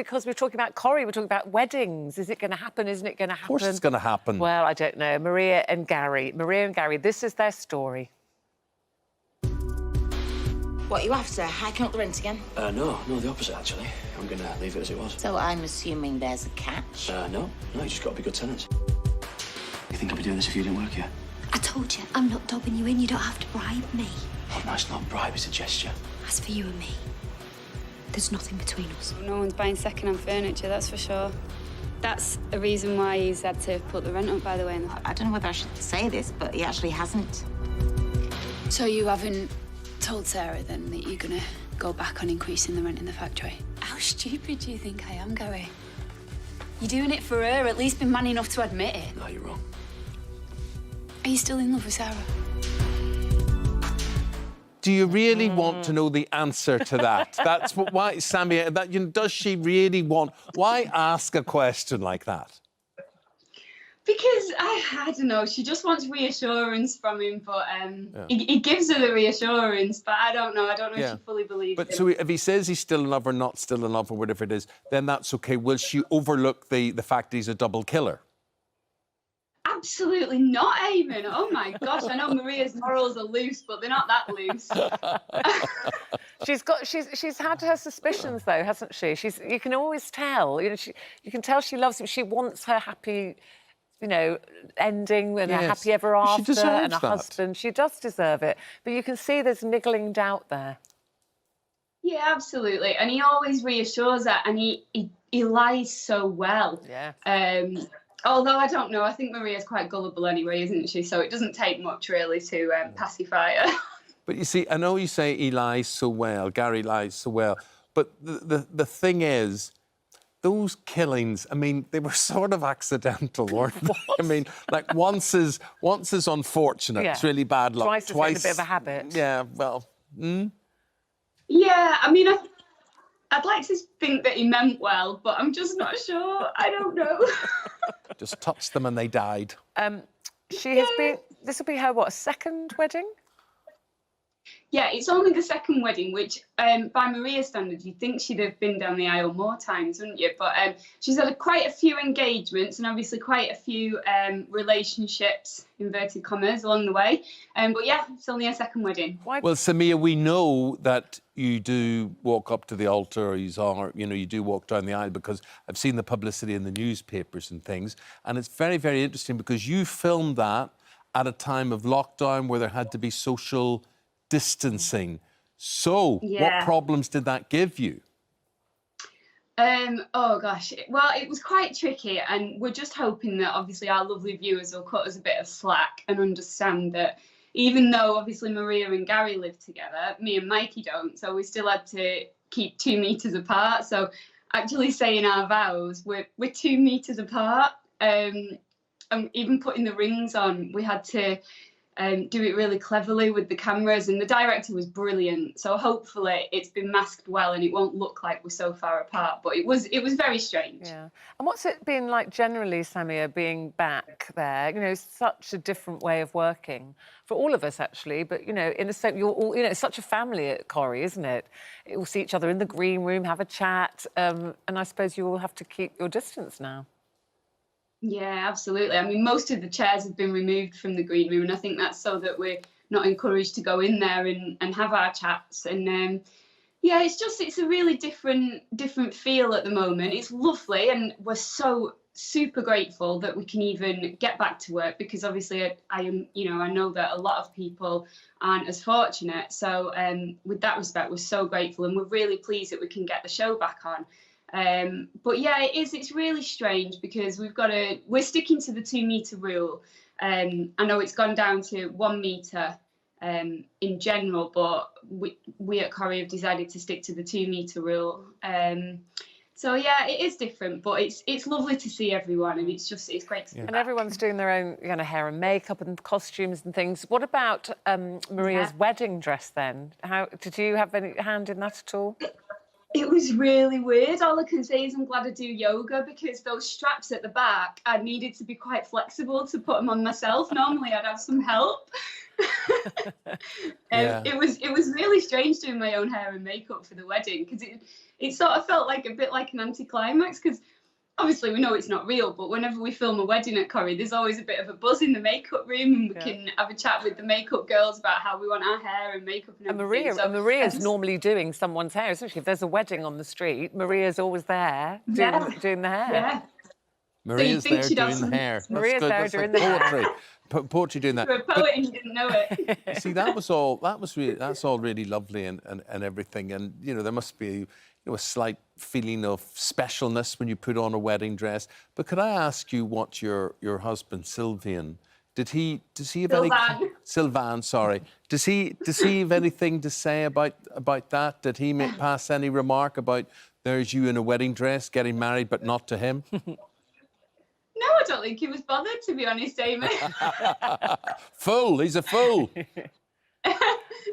because we're talking about Corrie, we're talking about weddings. Is it going to happen? Isn't it going to happen? Of course it's going to happen. Well, I don't know. Maria and Gary, this is their story. What, you after? Hiking up the rent again? No, the opposite, actually. I'm going to leave it as it was. So I'm assuming there's a catch? No, you just got to be good tenants. You think I'd be doing this if you didn't work here? I told you, I'm not dobbing you in. You don't have to bribe me. Oh, no, it's not a bribe, it's a gesture. As for you and me, there's nothing between us. No one's buying second-hand furniture, that's for sure. That's a reason why he's had to put the rent up, by the way. I don't know whether I should say this, but he actually hasn't. So you haven't told Sarah, then, that you're going to go back on increasing the rent in the factory? How stupid do you think I am, Gary? You're doing it for her, at least be man enough to admit it. No, you're wrong. Are you still in love with Sarah? Do you really want to know the answer to that? That's what, why, Samia, that, you know, does she really want... Why ask a question like that? Because, I don't know, she just wants reassurance from him, but he gives her the reassurance, but I don't know if she fully believes But him. so if he says he's still in love or not still in love or whatever it is, then that's OK. Will she overlook the fact he's a double killer? Absolutely not, Eamonn. Oh, my gosh, I know Maria's morals are loose, but they're not that loose. She's had her suspicions, though, hasn't she? You can always tell. You know, you can tell she loves him. She wants her happy... you know, ending and a happy ever after and a husband. She does deserve it. But you can see there's niggling doubt there. Yeah, absolutely. And he always reassures her, and he lies so well. Yeah. Although, I don't know, I think Maria's quite gullible anyway, isn't she? So it doesn't take much, really, to pacify her. But you see, I know you say he lies so well, Gary lies so well, but the thing is, those killings, I mean, they were sort of accidental, weren't they? I mean, like, once is unfortunate, it's really bad luck. Twice is a bit of a habit. Yeah, well, Yeah, I mean, I'd like to think that he meant well, but I'm just not sure. I don't know. Just touched them and they died. She has been... This will be her, what, second wedding? Yeah, it's only the second wedding, which, by Maria's standards, you'd think she'd have been down the aisle more times, wouldn't you? But she's had quite a few engagements and obviously quite a few relationships, inverted commas, along the way. But yeah, it's only her second wedding. Why? Well, Samia, we know that you do walk up to the altar, or you do walk down the aisle, because I've seen the publicity in the newspapers and things, and it's very, very interesting because you filmed that at a time of lockdown where there had to be social distancing. So, what problems did that give you? Oh gosh, well, it was quite tricky, and we're just hoping that obviously our lovely viewers will cut us a bit of slack and understand that even though obviously Maria and Gary live together, me and Mikey don't, so we still had to keep 2 meters apart. So actually saying our vows, we're 2 meters apart, and even putting the rings on, we had to do it really cleverly with the cameras, and the director was brilliant. So hopefully it's been masked well and it won't look like we're so far apart. But it was very strange. Yeah. And what's it been like generally, Samia, being back there? You know, such a different way of working for all of us, actually. But you know, in a sense, you're all, you know, it's such a family at Corrie, isn't it? You'll see each other in the green room, have a chat, and I suppose you all have to keep your distance now. Yeah, absolutely. I mean, most of the chairs have been removed from the green room, and I think that's so that we're not encouraged to go in there and have our chats. And yeah, it's a really different feel at the moment. It's lovely, and we're so super grateful that we can even get back to work, because obviously I know that a lot of people aren't as fortunate. So with that respect, we're so grateful, and we're really pleased that we can get the show back on. But yeah, it's really strange because we're sticking to the 2 meter rule. I know it's gone down to 1 meter in general, but we at Corrie have decided to stick to the 2 meter rule. So yeah, it is different, but it's lovely to see everyone, and it's great to see. And everyone's doing their own kind of hair and makeup and costumes and things. What about Maria's wedding dress then? How did you have any hand in that at all? It was really weird. All I can say is I'm glad I do yoga, because those straps at the back, I needed to be quite flexible to put them on myself. Normally I'd have some help. Yeah. It was really strange doing my own hair and makeup for the wedding, because it sort of felt like a bit like an anticlimax, because obviously we know it's not real, but whenever we film a wedding at Corrie, there's always a bit of a buzz in the makeup room, and we can have a chat with the makeup girls about how we want our hair and makeup and everything. And Maria's normally doing someone's hair, especially if there's a wedding on the street. Maria's always there doing the hair. Yeah. Maria's So you think there she'd doing have the some- hair. Maria's That's there good. doing That's the like hair. poetry. Poetry doing that. You're a poet and you didn't know it. See, that's all really lovely and everything. And, you know, there must be a slight feeling of specialness when you put on a wedding dress. But could I ask you what your husband, Sylvian, does he have any... Sylvan, sorry. Does he have anything to say about that? Did he pass any remark about there's you in a wedding dress getting married but not to him? No, I don't think he was bothered, to be honest, Eamonn. Fool, he's a fool.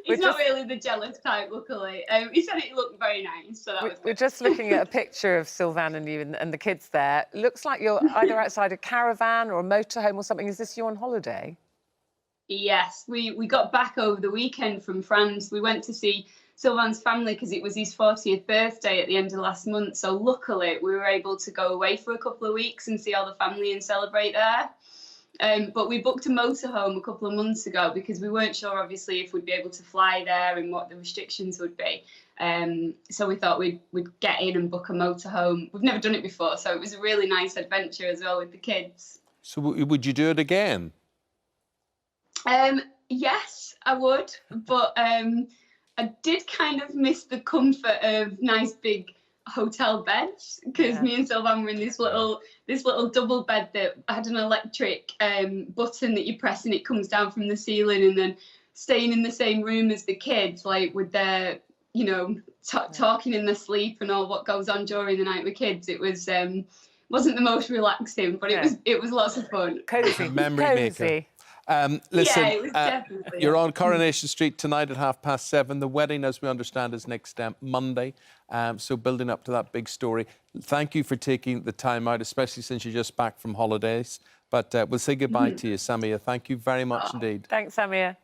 He's not really the jealous type, luckily. He said it looked very nice, so that was We're good. just looking at a picture of Sylvan and you and the kids there. Looks like you're either outside a caravan or a motorhome or something. Is this you on holiday? Yes, we got back over the weekend from France. We went to see Sylvan's family because it was his 40th birthday at the end of last month. So luckily we were able to go away for a couple of weeks and see all the family and celebrate there. But we booked a motorhome a couple of months ago because we weren't sure, obviously, if we'd be able to fly there and what the restrictions would be. So we thought we'd get in and book a motorhome. We've never done it before, so it was a really nice adventure as well with the kids. So would you do it again? Yes, I would, but I did kind of miss the comfort of nice big hotel beds, because me and Sylvan were in this little double bed that had an electric button that you press and it comes down from the ceiling, and then staying in the same room as the kids, like with their, you know, talking in their sleep and all what goes on during the night with kids. It was wasn't the most relaxing, but it was lots of fun. Cozy. Memory maker. Listen, Yeah, it was definitely. you're on Coronation Street tonight at 7:30. The wedding, as we understand, is next Monday. So building up to that big story. Thank you for taking the time out, especially since you're just back from holidays. But we'll say goodbye to you, Samia. Thank you very much indeed. Thanks, Samia.